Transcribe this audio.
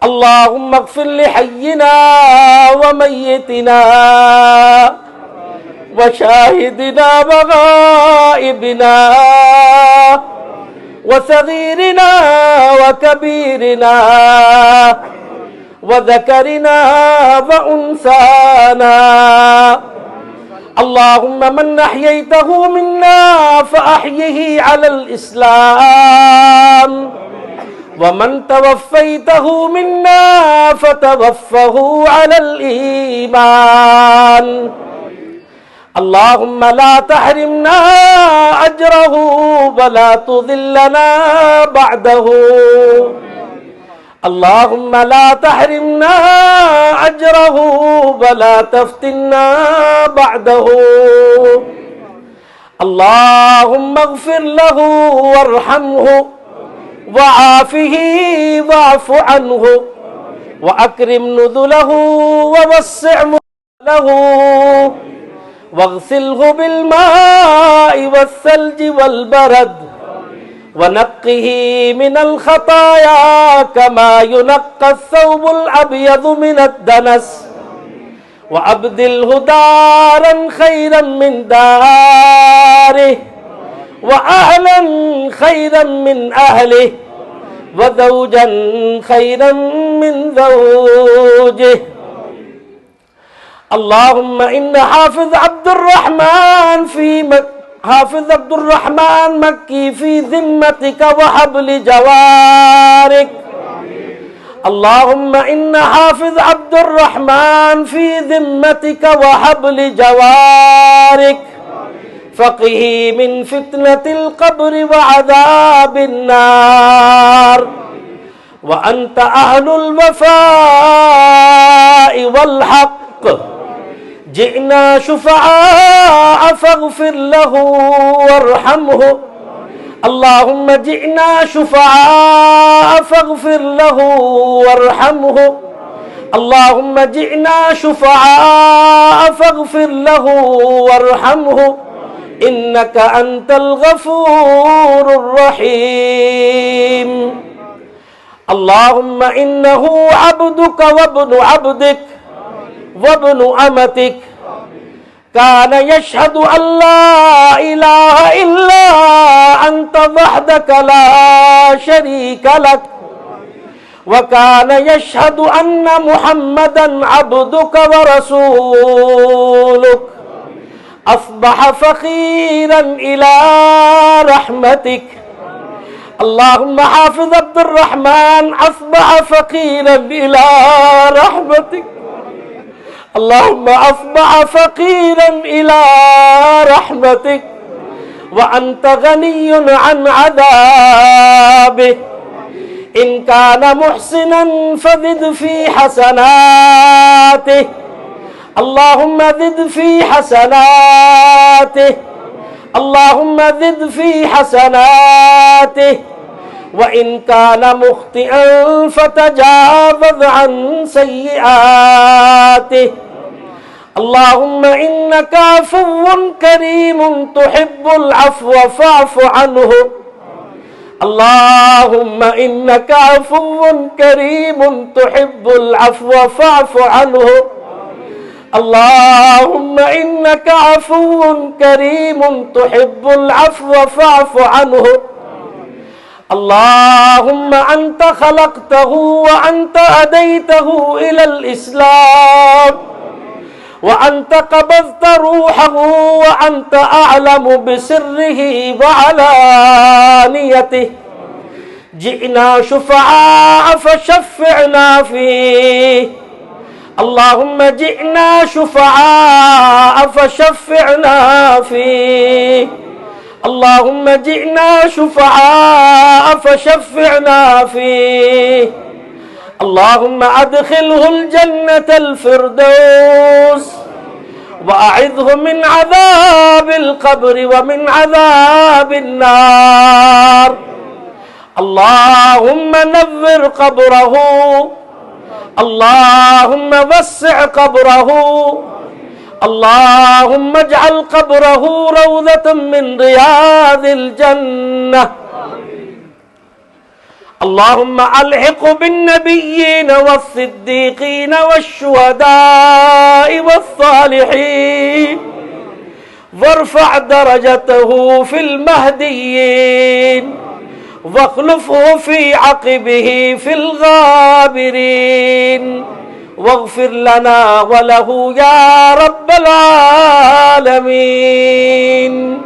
اللهم اغفر لحينا وميتنا وشاهدنا وغائبنا وصغيرنا وكبيرنا وذكرنا وأنثانا. اللهم من أحييته منا فأحيه على الإسلام، ومن توفيته منا فتوفه على الإيمان. اللهم لا تحرمنا أجره ولا تذلنا بعده. اللهم لا تحرمنا أجره ولا تفتنا بعده. اللهم اغفر له وارحمه وعافه واعف عنه وأكرم نزله ووسع مدخله واغسله بالماء والثلج والبرد ونقه من الخطايا كما ينقى الثوب الأبيض من الدنس، وأبدله دارا خيرا من داره وأهلا خيرا من أهله وزوجا خيرا من زوجه. اللهم إن حافظ عبد الرحمن مكي في ذمتك وحبل جوارك. اللهم إن حافظ عبد الرحمن في ذمتك وحبل جوارك، فقه من فتنة القبر وعذاب النار، وأنت أهل الوفاء والحق. جئنا شفعاء فاغفر له وارحمه. اللهم جئنا شفعاء فاغفر له وارحمه. اللهم جئنا شفعاء فاغفر له وارحمه، إنك أنت الغفور الرحيم. اللهم إنه عبدك وابن عبدك وابن أمتك، كان يشهد أن لا إله إلا أنت وحدك لا شريك لك، وكان يشهد أن محمدا عبدك ورسولك. أصبح فقيرا إلى رحمتك. اللهم حافظ عبد الرحمن أصبح فقيرا إلى رحمتك. اللهم أصبح فقيرا إلى رحمتك، وأنت غني عن عذابه. إن كان محسنا فزد في حسناته. اللهم زد في حسناته. اللهم زد في حسناته. وإن كان مخطئا فتجاوز عن سيئاته. اللهم إنك عفو كريم تحب العفو فاعف عنه. اللهم إنك عفو كريم تحب العفو فاعف عنه. اللهم إنك عفو كريم تحب العفو فاعف عنه. اللهم أنت خلقته وأنت هديته إلى الإسلام، وأنت قبضت روحه وأنت أعلم بسره وعلانيته. جئنا شفعاء فشفعنا فيه. اللهم جئنا شفعاء فشفعنا فيه. اللهم جئنا شفعاء فشفعنا فيه. اللهم أدخله الجنة الفردوس، وأعذه من عذاب القبر ومن عذاب النار. اللهم نور قبره. اللهم وسع قبره. اللهم اجعل قبره روضة من رياض الجنة. اللهم ألحق بالنبيين والصديقين والشهداء والصالحين وارفع درجته في المهديين واخلفه في عقبه في الغابرين واغفر لنا وله يا رب العالمين.